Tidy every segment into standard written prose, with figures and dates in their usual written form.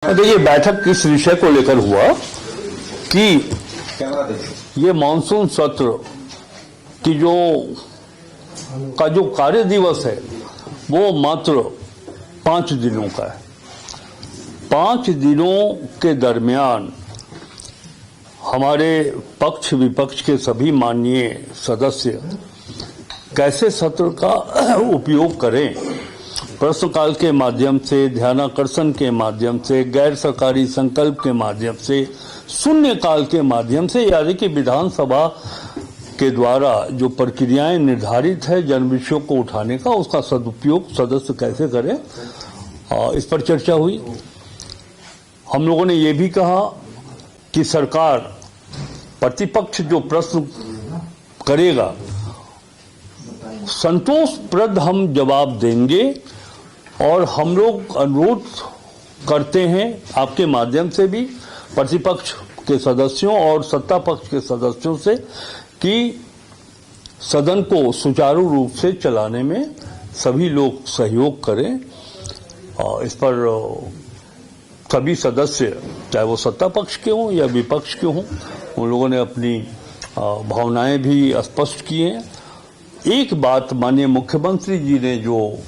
देखिए, बैठक किस विषय को लेकर हुआ कि ये मानसून सत्र की जो कार्य दिवस है वो मात्र 5 दिनों का है। 5 दिनों के दरमियान हमारे पक्ष विपक्ष के सभी माननीय सदस्य कैसे सत्र का उपयोग करें, प्रश्नकाल के माध्यम से, ध्यानाकर्षण के माध्यम से, गैर सरकारी संकल्प के माध्यम से, शून्यकाल के माध्यम से, यानी कि विधानसभा के द्वारा जो प्रक्रियाएं निर्धारित है जन विषयों को उठाने का, उसका सदुपयोग सदस्य कैसे करें, इस पर चर्चा हुई। हम लोगों ने ये भी कहा कि सरकार प्रतिपक्ष जो प्रश्न करेगा संतोषप्रद हम जवाब देंगे, और हम लोग अनुरोध करते हैं आपके माध्यम से भी प्रतिपक्ष के सदस्यों और सत्ता पक्ष के सदस्यों से कि सदन को सुचारू रूप से चलाने में सभी लोग सहयोग करें। इस पर सभी सदस्य, चाहे वो सत्ता पक्ष के हों या विपक्ष के हों, उन लोगों ने अपनी भावनाएं भी स्पष्ट की हैं। एक बात माननीय मुख्यमंत्री जी ने जो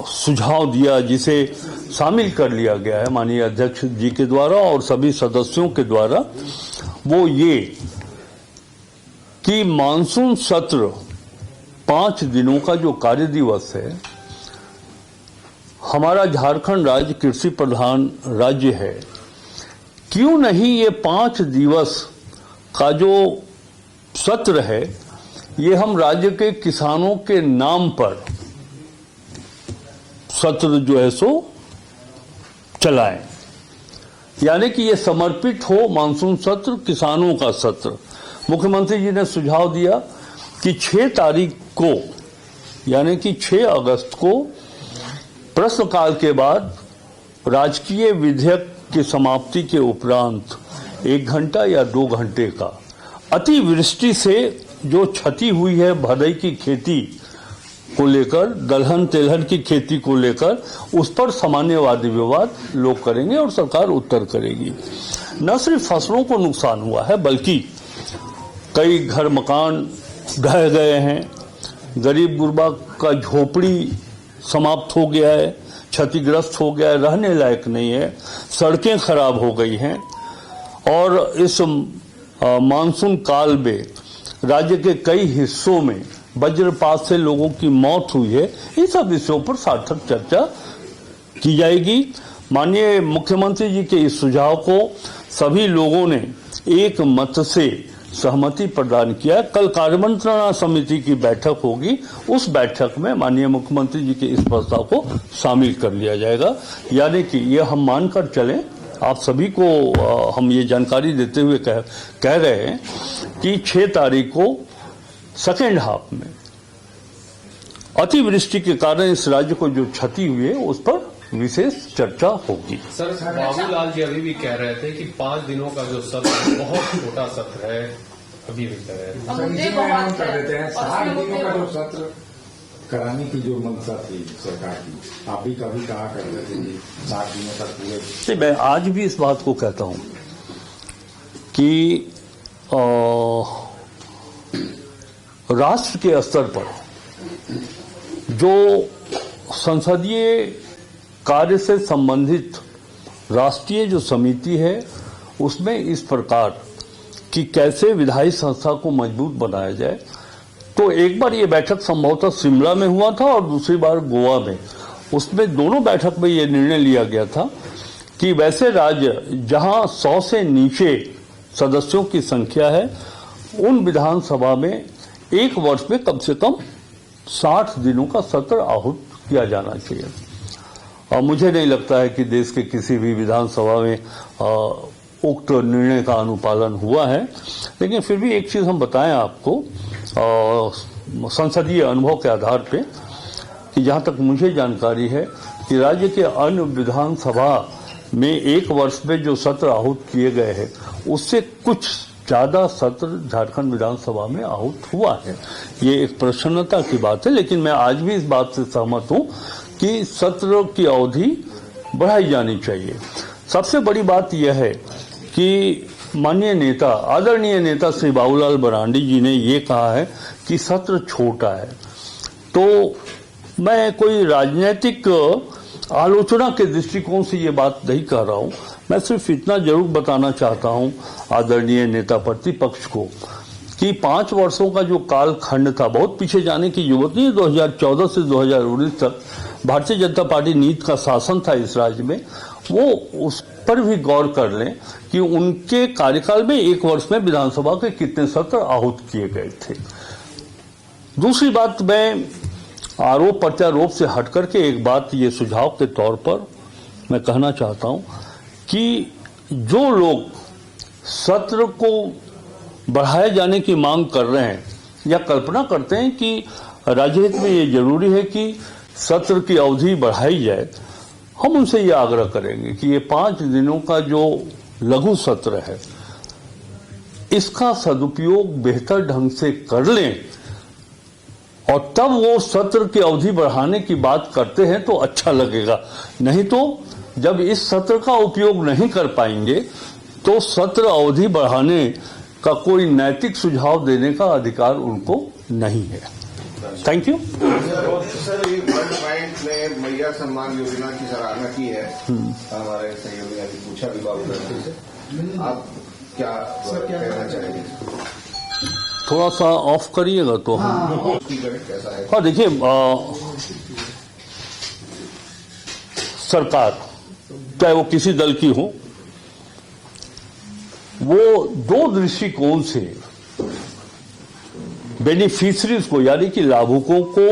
सुझाव दिया, जिसे शामिल कर लिया गया है माननीय अध्यक्ष जी के द्वारा और सभी सदस्यों के द्वारा, वो ये कि मानसून सत्र 5 दिनों का जो कार्य दिवस है, हमारा झारखंड राज्य कृषि प्रधान राज्य है, क्यों नहीं ये 5 दिवस का जो सत्र है ये हम राज्य के किसानों के नाम पर सत्र जो है सो चलाएं, यानी कि ये समर्पित हो मानसून सत्र किसानों का सत्र। मुख्यमंत्री जी ने सुझाव दिया कि 6 तारीख को, यानी कि 6 अगस्त को प्रश्नकाल के बाद राजकीय विधेयक की समाप्ति के उपरांत 1 घंटा या 2 घंटे का अतिवृष्टि से जो क्षति हुई है भदई की खेती को लेकर, दलहन तेलहन की खेती को लेकर, उस पर सामान्य वाद विवाद लोग करेंगे और सरकार उत्तर करेगी। न सिर्फ फसलों को नुकसान हुआ है बल्कि कई घर मकान ढह गए हैं, गरीब गुरबा का झोपड़ी समाप्त हो गया है, क्षतिग्रस्त हो गया है, रहने लायक नहीं है, सड़कें खराब हो गई हैं, और इस मानसून काल में राज्य के कई हिस्सों में वज्रपात से लोगों की मौत हुई है। इन सब विषयों पर सार्थक चर्चा की जाएगी। माननीय मुख्यमंत्री जी के इस सुझाव को सभी लोगों ने एक मत से सहमति प्रदान किया। कल कार्यमंत्रणा समिति की बैठक होगी, उस बैठक में माननीय मुख्यमंत्री जी के इस प्रस्ताव को शामिल कर लिया जाएगा। यानी कि ये हम मानकर चलें, आप सभी को हम ये जानकारी देते हुए कह रहे हैं कि 6 तारीख को सेकेंड हाफ में अतिवृष्टि के कारण इस राज्य को जो क्षति हुई है उस पर विशेष चर्चा होगी। सर, बाबूलाल जी अभी भी कह रहे थे कि 5 दिनों का जो सत्र बहुत छोटा सत्र है, अभी भी कह रहे हैं कर देते हैं। 60 दिनों का जो सत्र कराने की जो मंशा थी सरकार की, आप भी कभी कहा करते थे जी 60 दिनों तक पूरे। मैं आज भी इस बात को कहता हूं कि राष्ट्र के स्तर पर जो संसदीय कार्य से संबंधित राष्ट्रीय जो समिति है, उसमें इस प्रकार कि कैसे विधायी संस्था को मजबूत बनाया जाए, तो एक बार ये बैठक संभवतः शिमला में हुआ था और दूसरी बार गोवा में। उसमें दोनों बैठक में ये निर्णय लिया गया था कि वैसे राज्य जहां 100 से नीचे सदस्यों की संख्या है, उन विधानसभा में 1 वर्ष में कम से कम 60 दिनों का सत्र आहूत किया जाना चाहिए। और मुझे नहीं लगता है कि देश के किसी भी विधानसभा में उक्त निर्णय का अनुपालन हुआ है। लेकिन फिर भी एक चीज हम बताएं आपको संसदीय अनुभव के आधार पे कि जहां तक मुझे जानकारी है कि राज्य के अन्य विधानसभा में 1 वर्ष में जो सत्र आहूत किए गए हैं, उससे कुछ ज्यादा सत्र झारखंड विधानसभा में आहूत हुआ है। ये एक प्रसन्नता की बात है। लेकिन मैं आज भी इस बात से सहमत हूं कि सत्र की अवधि बढ़ाई जानी चाहिए। सबसे बड़ी बात यह है कि माननीय नेता, आदरणीय नेता श्री बाबूलाल मरांडी जी ने ये कहा है कि सत्र छोटा है। तो मैं कोई राजनीतिक आलोचना के दृष्टिकोण से ये बात नहीं कह रहा हूं। मैं सिर्फ इतना जरूर बताना चाहता हूं आदरणीय नेता प्रतिपक्ष को कि 5 वर्षों का जो कालखंड था, बहुत पीछे जाने की जरूरत नहीं है। 2014 से 2019 तक भारतीय जनता पार्टी नीति का शासन था इस राज्य में, वो उस पर भी गौर कर लें कि उनके कार्यकाल में 1 वर्ष में विधानसभा के कितने सत्र आहूत किए गए थे। दूसरी बात, मैं आरोप प्रत्यारोप से हट करके एक बात ये सुझाव के तौर पर मैं कहना चाहता हूं कि जो लोग सत्र को बढ़ाए जाने की मांग कर रहे हैं या कल्पना करते हैं कि राज्य हित में ये जरूरी है कि सत्र की अवधि बढ़ाई जाए, हम उनसे ये आग्रह करेंगे कि ये 5 दिनों का जो लघु सत्र है इसका सदुपयोग बेहतर ढंग से कर लें और तब वो सत्र की अवधि बढ़ाने की बात करते हैं तो अच्छा लगेगा। नहीं तो जब इस सत्र का उपयोग नहीं कर पाएंगे तो सत्र अवधि बढ़ाने का कोई नैतिक सुझाव देने का अधिकार उनको नहीं है। Thank you. सर, ये वर्ल्ड बैंक ने मैया सम्मान योजना की सराहना की है। हमारे सहयोगी ने पूछा भी बाबू से, आप क्या कहना चाहेंगे? थोड़ा सा ऑफ करिएगा तो हम कैसा है? हाँ, देखिए, सरकार चाहे वो किसी दल की हो, वो 2 दृष्टिकोण से बेनिफिशरीज को यानी कि लाभुकों को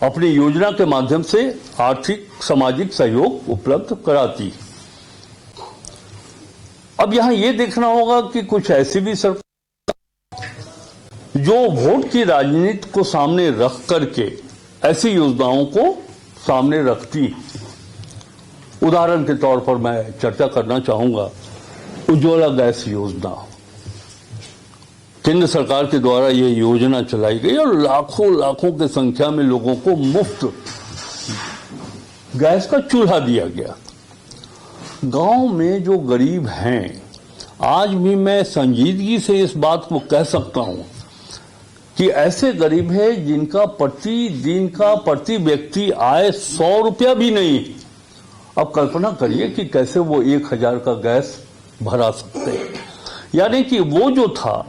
अपनी योजना के माध्यम से आर्थिक सामाजिक सहयोग उपलब्ध कराती। अब यहां यह देखना होगा कि कुछ ऐसी भी सरकार जो वोट की राजनीति को सामने रख करके ऐसी योजनाओं को सामने रखती। उदाहरण के तौर पर मैं चर्चा करना चाहूंगा उज्ज्वला गैस योजना। केंद्र सरकार के द्वारा यह योजना चलाई गई और लाखों की संख्या में लोगों को मुफ्त गैस का चूल्हा दिया गया। गांव में जो गरीब हैं, आज भी मैं संजीदगी से इस बात को कह सकता हूं कि ऐसे गरीब है जिनका प्रतिदिन का प्रति व्यक्ति आय 100 रुपया भी नहीं। अब कल्पना करिए कि कैसे वो 1000 का गैस भरा सकते हैं। यानी कि वो जो था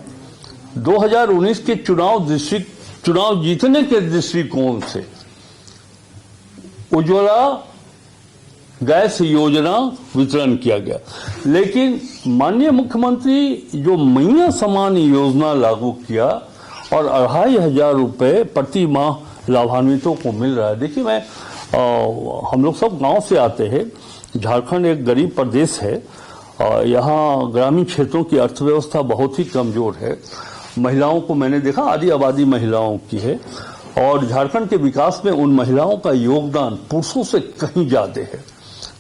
2019 के चुनाव जीतने के दृष्टिकोण से उज्ज्वला गैस योजना वितरण किया गया, लेकिन माननीय मुख्यमंत्री जो मैया सम्मान योजना लागू किया और 2500 रुपए प्रति माह लाभान्वितों को मिल रहा है। देखिए, हम लोग सब गांव से आते हैं। झारखंड एक गरीब प्रदेश है। यहाँ ग्रामीण क्षेत्रों की अर्थव्यवस्था बहुत ही कमजोर है। महिलाओं को मैंने देखा, आधी आबादी महिलाओं की है और झारखंड के विकास में उन महिलाओं का योगदान पुरुषों से कहीं ज्यादा है।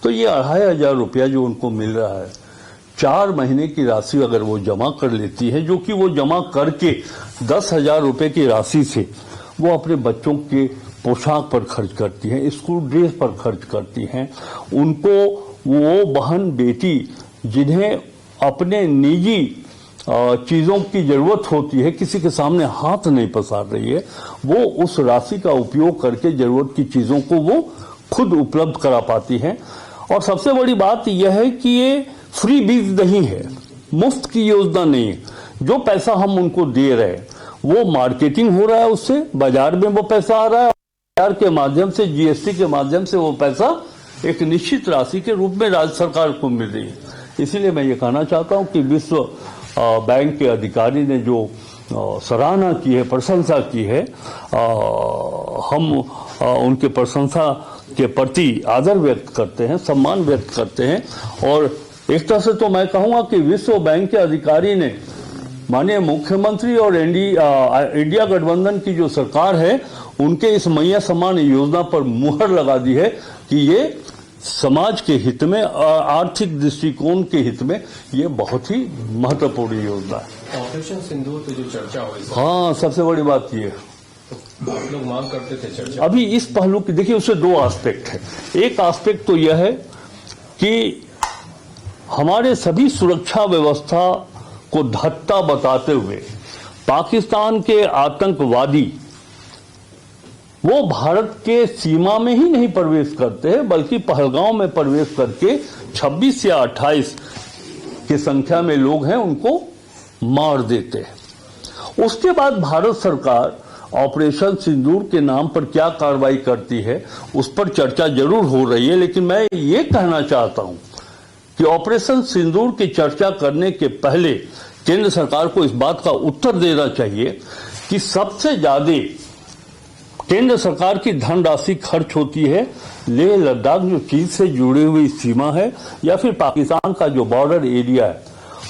तो ये 2500 रुपया जो उनको मिल रहा है, 4 महीने की राशि अगर वो जमा कर लेती है, जो कि वो जमा करके 10,000 रुपए की राशि से वो अपने बच्चों के पोशाक पर खर्च करती हैं, स्कूल ड्रेस पर खर्च करती हैं। उनको वो बहन बेटी जिन्हें अपने निजी चीजों की जरूरत होती है, किसी के सामने हाथ नहीं पसार रही है, वो उस राशि का उपयोग करके जरूरत की चीजों को वो खुद उपलब्ध करा पाती हैं। और सबसे बड़ी बात यह है कि ये फ्री बीज नहीं है, मुफ्त की योजना नहीं है। जो पैसा हम उनको दे रहे हैं वो मार्केटिंग हो रहा है, उससे बाजार में वो पैसा आ रहा है, बाजार के माध्यम से, जीएसटी के माध्यम से वो पैसा एक निश्चित राशि के रूप में राज्य सरकार को मिल रही है। इसीलिए मैं ये कहना चाहता हूं कि विश्व बैंक के अधिकारी ने जो सराहना की है, प्रशंसा की है, हम उनके प्रशंसा के प्रति आदर व्यक्त करते हैं, सम्मान व्यक्त करते हैं। और एक तरह से तो मैं कहूंगा कि विश्व बैंक के अधिकारी ने माननीय मुख्यमंत्री और इंडिया गठबंधन की जो सरकार है उनके इस मैया सम्मान योजना पर मुहर लगा दी है कि ये समाज के हित में, आर्थिक दृष्टिकोण के हित में ये बहुत ही महत्वपूर्ण योजना है। ऑपरेशन सिंदूर पे जो चर्चा हुई, हाँ, सबसे बड़ी बात ये आप लोग मांग करते थे चर्चा। अभी इस पहलू की देखिए, उससे दो एस्पेक्ट है। एक एस्पेक्ट तो यह है कि हमारे सभी सुरक्षा व्यवस्था को धत्ता बताते हुए पाकिस्तान के आतंकवादी वो भारत के सीमा में ही नहीं प्रवेश करते हैं, बल्कि पहलगांव में प्रवेश करके 26 या 28 की संख्या में लोग हैं उनको मार देते हैं। उसके बाद भारत सरकार ऑपरेशन सिंदूर के नाम पर क्या कार्रवाई करती है उस पर चर्चा जरूर हो रही है, लेकिन मैं ये कहना चाहता हूं कि ऑपरेशन सिंदूर की चर्चा करने के पहले केंद्र सरकार को इस बात का उत्तर देना चाहिए कि सबसे ज्यादा केंद्र सरकार की धनराशि खर्च होती है लेह लद्दाख, जो चीन से जुड़ी हुई सीमा है, या फिर पाकिस्तान का जो बॉर्डर एरिया है,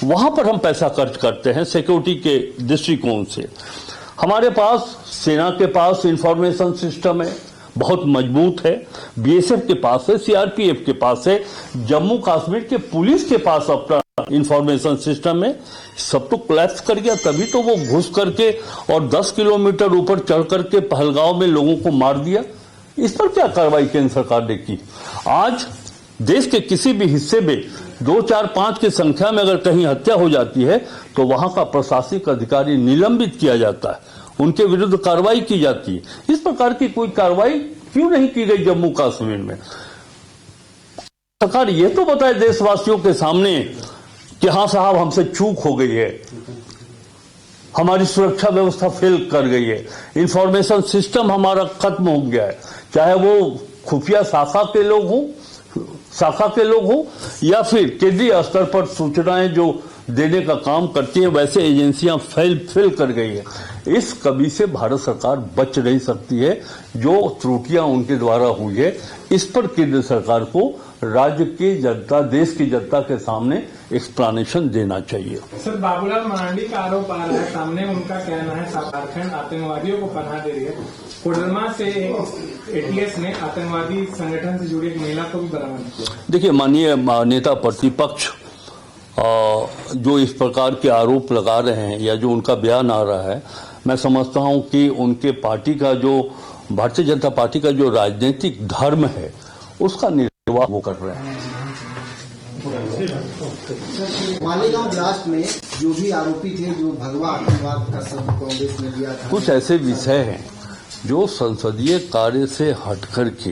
वहां पर हम पैसा खर्च करते हैं सिक्योरिटी के दृष्टिकोण से। हमारे पास सेना के पास इंफॉर्मेशन सिस्टम है, बहुत मजबूत है, बीएसएफ के पास है, सीआरपीएफ के पास है, जम्मू कश्मीर के पुलिस के पास अपना इंफॉर्मेशन सिस्टम है। सब तो कोलैप्स कर गया, तभी तो वो घुस करके और 10 किलोमीटर ऊपर चढ़ करके पहलगांव में लोगों को मार दिया। इस पर क्या कार्रवाई केंद्र सरकार ने की? आज देश के किसी भी हिस्से में 2, 4, 5 की संख्या में अगर कहीं हत्या हो जाती है तो वहां का प्रशासनिक अधिकारी निलंबित किया जाता है, उनके विरुद्ध कार्रवाई की जाती है। इस प्रकार की कोई कार्रवाई क्यों नहीं की गई जम्मू कश्मीर में? सरकार ये तो बताए देशवासियों के सामने कि हाँ साहब, हमसे चूक हो गई है, हमारी सुरक्षा व्यवस्था फेल कर गई है, इंफॉर्मेशन सिस्टम हमारा खत्म हो गया है, चाहे वो खुफिया शाखा के लोग हो या फिर केंद्रीय स्तर पर सूचनाएं जो देने का काम करती हैं वैसे एजेंसियां फेल कर गई है। इस कभी से भारत सरकार बच नहीं सकती है। जो त्रुटियां उनके द्वारा हुई है, इस पर केंद्र सरकार को राज्य की जनता, देश की जनता के सामने एक्सप्लेनेशन देना चाहिए। सर, बाबूलाल मरांडी का आरोप आ रहा है सामने, उनका कहना है झारखंड आतंकवादियों को पनाह दे रही है। कोडरमा से एटीएस ने आतंकवादी संगठन से जुड़ी एक महिला को भी बरामद किया। देखिए, माननीय नेता प्रतिपक्ष जो इस प्रकार के आरोप लगा रहे हैं या जो उनका बयान आ रहा है, मैं समझता हूं कि उनके पार्टी का जो भारतीय जनता पार्टी का जो राजनीतिक धर्म है उसका निर्वाह वो कर रहे हैं। मालेगांव ब्लास्ट में जो भी आरोपी थे, जो भगवा आतंकवाद का शब्द कांग्रेस ने दिया था, कुछ ऐसे विषय हैं जो संसदीय कार्य से हटकर के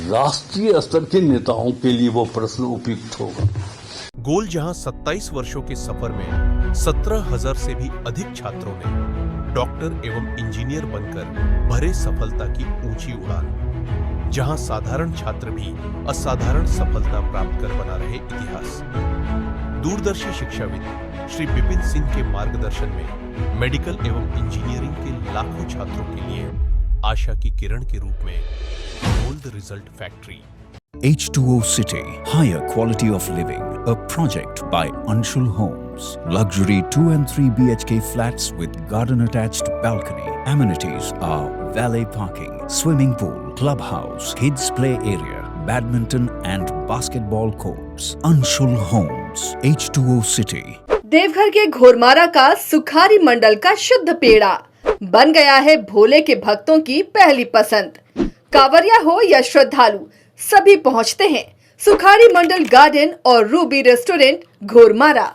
राष्ट्रीय स्तर के नेताओं के लिए वो प्रश्न उपयुक्त होगा। गोल जहां 27 वर्षों के सफर में 17,000 से भी अधिक छात्रों ने डॉक्टर एवं इंजीनियर बनकर भरे सफलता की ऊंची उड़ान, जहां साधारण छात्र भी असाधारण सफलता प्राप्त कर बना रहे इतिहास। दूरदर्शी शिक्षाविद श्री विपिन सिंह के मार्गदर्शन में मेडिकल एवं इंजीनियरिंग के लाखों छात्रों के लिए आशा की किरण के रूप में gold result factory. H2O City, higher quality of living, a project by Anshul Homes. Luxury 2 and 3 BHK flats with garden attached balcony. Amenities are valet parking, swimming pool, clubhouse, kids play area, badminton and basketball courts. Anshul Homes, H2O City. Deoghar के घोरमारा का सुखारी मंडल का शुद्ध पेड़ा बन गया है भोले के भक्तों की पहली पसंद। कांवरिया हो या श्रद्धालु, सभी पहुंचते हैं सुखारी मंडल गार्डन और रूबी रेस्टोरेंट घोरमारा।